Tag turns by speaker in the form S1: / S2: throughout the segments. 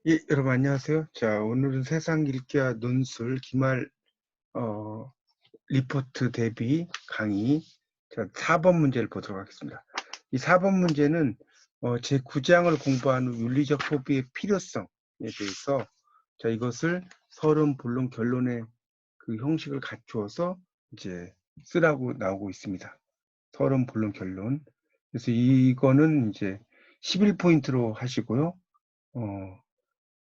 S1: 예, 여러분 안녕하세요. 자, 오늘은 세상 읽기와 논술 기말 리포트 대비 강의 자, 4번 문제를 보도록 하겠습니다. 이 4번 문제는 제 9장을 공부한 후 윤리적 소비의 필요성에 대해서 자, 이것을 서론, 본론, 결론의 그 형식을 갖추어서 이제 쓰라고 나오고 있습니다. 서론, 본론, 결론. 그래서 이거는 이제 11포인트로 하시고요.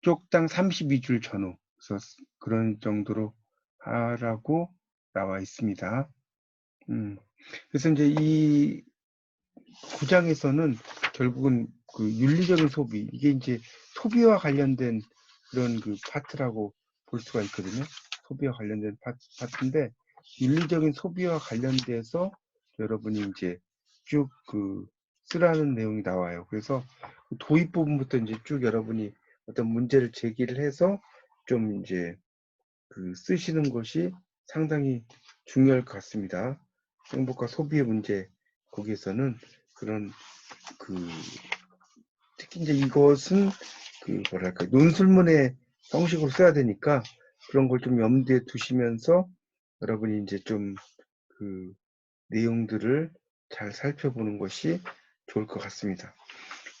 S1: 쪽당 32줄 전후. 그래서 그런 정도로 하라고 나와 있습니다. 그래서 이제 이 구장에서는 결국은 그 윤리적인 소비, 이게 이제 소비와 관련된 그런 그 파트라고 볼 수가 있거든요. 소비와 관련된 파트인데, 윤리적인 소비와 관련돼서 여러분이 이제 쭉 그 쓰라는 내용이 나와요. 그래서 도입 부분부터 이제 쭉 여러분이 어떤 문제를 제기를 해서 좀 이제 그 쓰시는 것이 상당히 중요할 것 같습니다. 행복과 소비의 문제, 거기에서는 그런 그 특히 이제 이것은 그 뭐랄까 논술문의 형식으로 써야 되니까 그런 걸 좀 염두에 두시면서 여러분이 이제 좀 그 내용들을 잘 살펴보는 것이 좋을 것 같습니다.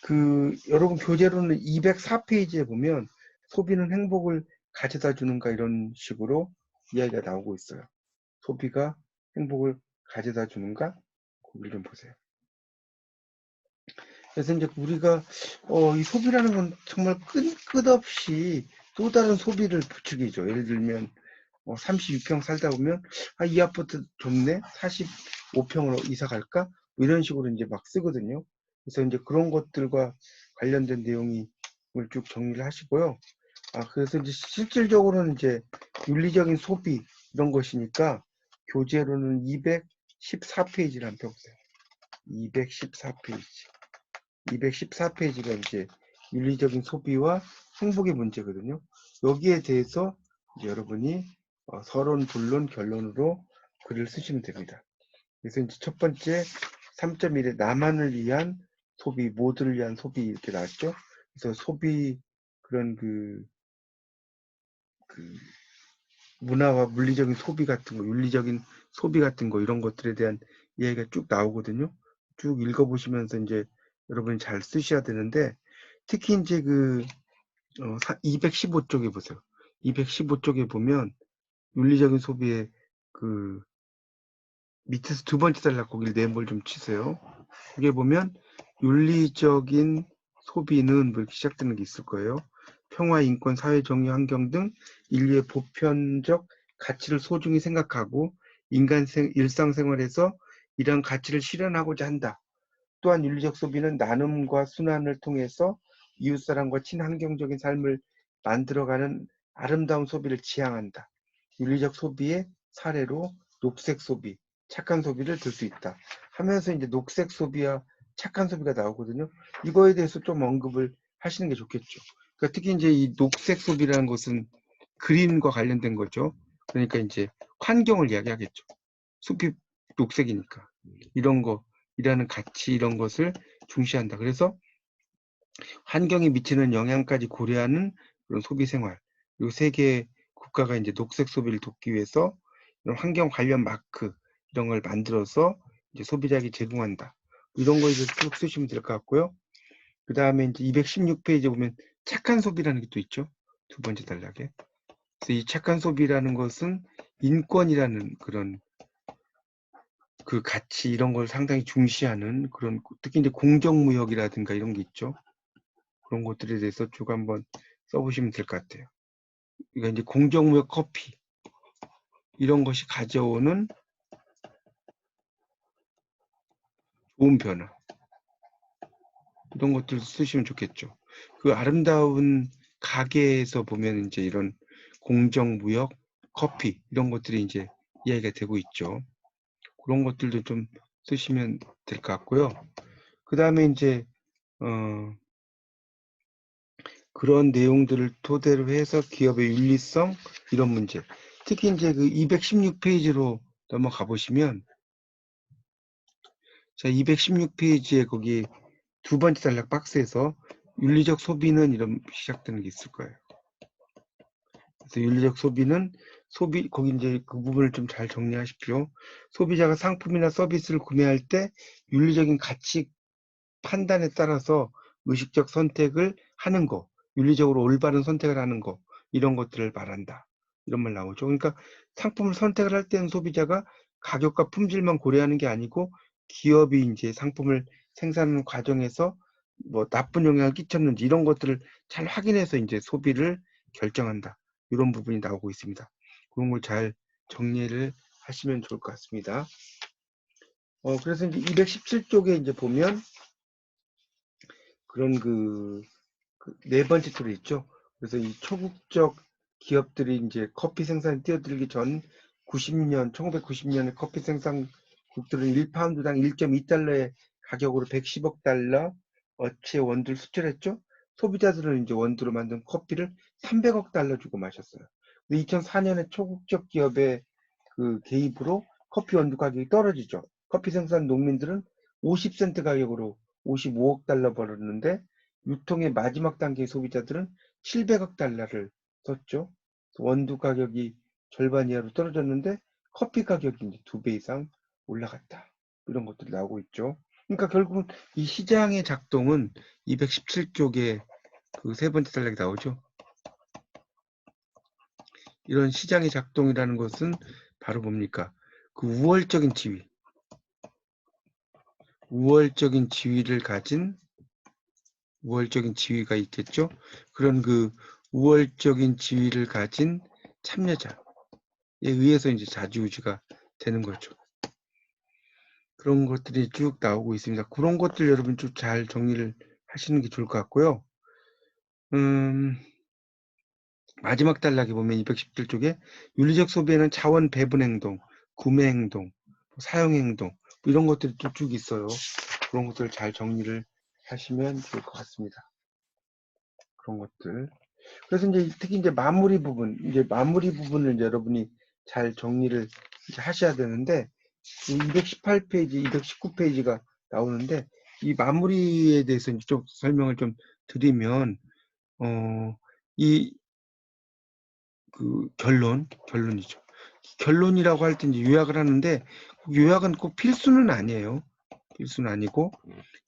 S1: 그 여러분 교재로는 204페이지에 보면 소비는 행복을 가져다 주는가 이런 식으로 이야기가 나오고 있어요. 소비가 행복을 가져다 주는가? 거기를 좀 보세요. 그래서 이제 우리가 이 소비라는 건 정말 끝없이 또 다른 소비를 부추기죠. 예를 들면 36평 살다 보면 이 아파트 좋네, 45평으로 이사 갈까? 뭐 이런 식으로 이제 막 쓰거든요. 그래서 이제 그런 것들과 관련된 내용을 쭉 정리를 하시고요. 그래서 이제 실질적으로는 이제 윤리적인 소비 이런 것이니까 교재로는 214페이지를 한번 펴보세요. 214페이지. 214페이지가 이제 윤리적인 소비와 행복의 문제거든요. 여기에 대해서 이제 여러분이 서론, 본론, 결론으로 글을 쓰시면 됩니다. 그래서 이제 첫 번째 3.1에 나만을 위한 소비, 모두를 위한 소비 이렇게 나왔죠. 그래서 소비 그런 그 문화와 물리적인 소비 같은 거, 윤리적인 소비 같은 거 이런 것들에 대한 이야기가 쭉 나오거든요. 쭉 읽어보시면서 이제 여러분이 잘 쓰셔야 되는데 특히 이제 그 215쪽에 보세요. 215쪽에 보면 윤리적인 소비의 그 밑에서 두 번째 달락 거기를 네모를 좀 치세요. 거기에 보면 윤리적인 소비는 뭐 이렇게 시작되는 게 있을 거예요. 평화, 인권, 사회 정의, 환경 등 인류의 보편적 가치를 소중히 생각하고 인간 일상생활에서 이런 가치를 실현하고자 한다. 또한 윤리적 소비는 나눔과 순환을 통해서 이웃사랑과 친환경적인 삶을 만들어가는 아름다운 소비를 지향한다. 윤리적 소비의 사례로 녹색 소비, 착한 소비를 들 수 있다. 하면서 이제 녹색 소비와 착한 소비가 나오거든요. 이거에 대해서 좀 언급을 하시는 게 좋겠죠. 그러니까 특히 이제 이 녹색 소비라는 것은 그린과 관련된 거죠. 그러니까 이제 환경을 이야기하겠죠. 숲이 녹색이니까. 이런 거, 이라는 가치 이런 것을 중시한다. 그래서 환경에 미치는 영향까지 고려하는 그런 소비 생활. 이 세 개의 국가가 이제 녹색 소비를 돕기 위해서 이런 환경 관련 마크 이런 걸 만들어서 이제 소비자에게 제공한다. 이런 거 이제 쭉 쓰시면 될 것 같고요. 그 다음에 이제 216페이지에 보면 착한 소비라는 게 또 있죠. 두 번째 단락에. 그래서 이 착한 소비라는 것은 인권이라는 그런 그 가치 이런 걸 상당히 중시하는 그런 특히 이제 공정무역이라든가 이런 게 있죠. 그런 것들에 대해서 쭉 한번 써보시면 될 것 같아요. 그러니까 이제 공정무역 커피 이런 것이 가져오는 좋은 변화 이런 것들 쓰시면 좋겠죠. 그 아름다운 가게에서 보면 이제 이런 공정무역 커피 이런 것들이 이제 이야기가 되고 있죠. 그런 것들도 좀 쓰시면 될 것 같고요. 그 다음에 이제 그런 내용들을 토대로 해서 기업의 윤리성 이런 문제. 특히 이제 그 216페이지로 넘어가 보시면 자 216페이지에 거기 두 번째 단락 박스에서 윤리적 소비는 이런 시작되는 게 있을 거예요. 그래서 윤리적 소비는 거기 이제 그 부분을 좀 잘 정리하십시오. 소비자가 상품이나 서비스를 구매할 때 윤리적인 가치 판단에 따라서 의식적 선택을 하는 거, 윤리적으로 올바른 선택을 하는 거, 이런 것들을 말한다. 이런 말 나오죠. 그러니까 상품을 선택을 할 때는 소비자가 가격과 품질만 고려하는 게 아니고 기업이 이제 상품을 생산하는 과정에서 뭐 나쁜 영향을 끼쳤는지 이런 것들을 잘 확인해서 이제 소비를 결정한다. 이런 부분이 나오고 있습니다. 그런 걸 잘 정리를 하시면 좋을 것 같습니다. 그래서 이제 217쪽에 이제 보면 그런 네 번째 틀이 있죠. 그래서 이 초국적 기업들이 이제 커피 생산에 뛰어들기 전 1990년에 커피 생산국들은 1파운드당 1.2달러의 가격으로 110억 달러 어치의 원두를 수출했죠. 소비자들은 이제 원두로 만든 커피를 300억 달러 주고 마셨어요. 2004년에 초국적 기업의 그 개입으로 커피 원두 가격이 떨어지죠. 커피 생산 농민들은 50센트 가격으로 55억 달러 벌었는데 유통의 마지막 단계 소비자들은 700억 달러를 썼죠. 원두 가격이 절반 이하로 떨어졌는데 커피 가격이 이제 2배 이상 올라갔다. 이런 것들이 나오고 있죠. 그러니까 결국은 이 시장의 작동은 217쪽에 그 세 번째 단락이 나오죠. 이런 시장의 작동이라는 것은 바로 뭡니까? 그 우월적인 우월적인 지위가 있겠죠. 그런 그 우월적인 지위를 가진 참여자에 의해서 이제 좌지우지가 되는 거죠. 그런 것들이 쭉 나오고 있습니다. 그런 것들 여러분 좀 잘 정리를 하시는 게 좋을 것 같고요. 마지막 단락에 보면 217쪽에 윤리적 소비에는 자원 배분 행동, 구매 행동, 사용 행동 뭐 이런 것들이 쭉 있어요. 그런 것들을 잘 정리를 하시면 좋을 것 같습니다. 그런 것들. 그래서 이제 특히 이제 마무리 부분을 이제 여러분이 잘 정리를 이제 하셔야 되는데 218페이지, 219페이지가 나오는데 이 마무리에 대해서 이제 좀 설명을 좀 드리면 이 그 결론이죠. 결론이라고 할 때 이제 요약을 하는데 요약은 꼭 필수는 아니에요. 필수는 아니고,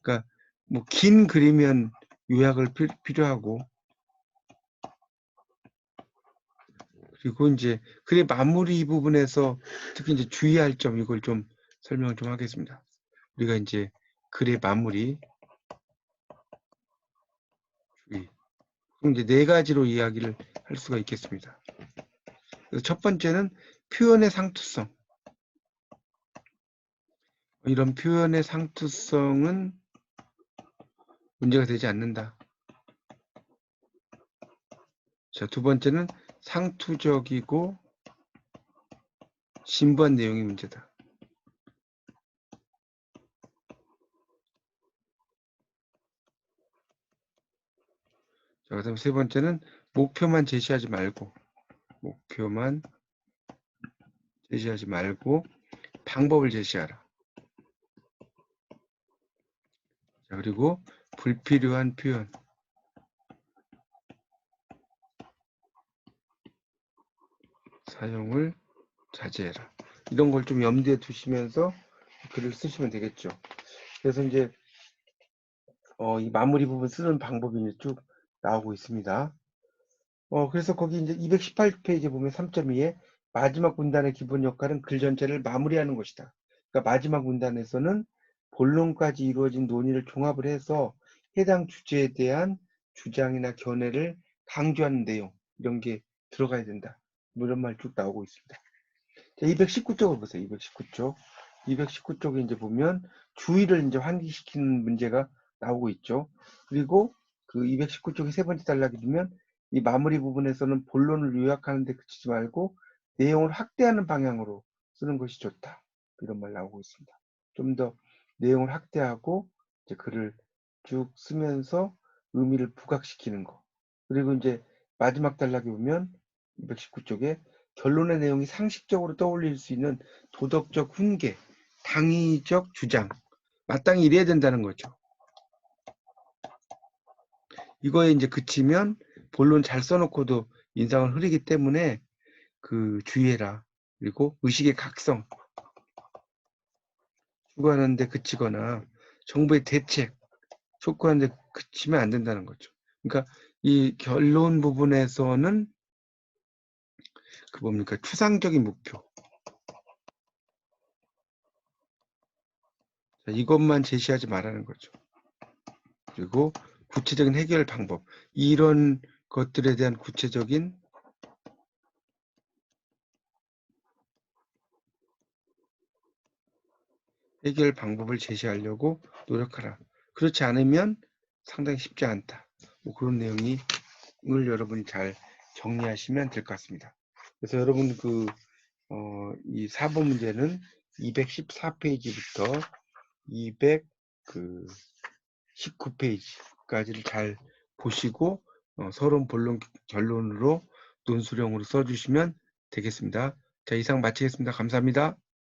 S1: 그러니까 뭐 긴 글이면 요약을 필요하고, 그리고 이제 글의 마무리 부분에서 특히 이제 주의할 점 이걸 좀 설명을 좀 하겠습니다. 우리가 이제 글의 마무리 주의. 그럼 이제 네 가지로 이야기를 할 수가 있겠습니다. 그래서 첫 번째는 표현의 상투성. 이런 표현의 상투성은 문제가 되지 않는다. 자, 두 번째는 상투적이고 진부한 내용이 문제다. 자, 그다음 세 번째는 목표만 제시하지 말고 방법을 제시하라. 자, 그리고 불필요한 표현. 사용을 자제해라. 이런 걸 좀 염두에 두시면서 글을 쓰시면 되겠죠. 그래서 이제 이 마무리 부분 쓰는 방법이 이제 쭉 나오고 있습니다. 그래서 거기 이제 218페이지 보면 3.2에 마지막 문단의 기본 역할은 글 전체를 마무리하는 것이다. 그러니까 마지막 문단에서는 본론까지 이루어진 논의를 종합을 해서 해당 주제에 대한 주장이나 견해를 강조하는 내용 이런 게 들어가야 된다. 뭐 이런 말 쭉 나오고 있습니다. 자, 219쪽을 보세요. 219쪽. 219쪽에 이제 보면 주의를 이제 환기시키는 문제가 나오고 있죠. 그리고 그 219쪽의 세 번째 단락에 보면 이 마무리 부분에서는 본론을 요약하는 데 그치지 말고 내용을 확대하는 방향으로 쓰는 것이 좋다. 이런 말 나오고 있습니다. 좀 더 내용을 확대하고 이제 글을 쭉 쓰면서 의미를 부각시키는 거. 그리고 이제 마지막 단락에 보면 219쪽에 결론의 내용이 상식적으로 떠올릴 수 있는 도덕적 훈계, 당위적 주장, 마땅히 이래야 된다는 거죠. 이거에 이제 그치면 본론 잘 써놓고도 인상을 흐리기 때문에 그 주의해라. 그리고 의식의 각성 추구하는데 그치거나 정부의 대책 촉구하는데 그치면 안 된다는 거죠. 그러니까 이 결론 부분에서는 그 뭡니까 추상적인 목표 이것만 제시하지 말라는 거죠. 그리고 구체적인 해결 방법 이런 것들에 대한 구체적인 해결 방법을 제시하려고 노력하라. 그렇지 않으면 상당히 쉽지 않다. 뭐 그런 내용을 여러분이 잘 정리하시면 될 것 같습니다. 그래서 여러분 이 4번 문제는 214페이지부터 219페이지까지를 잘 보시고 서론, 본론, 결론으로 논술형으로 써주시면 되겠습니다. 자, 이상 마치겠습니다. 감사합니다.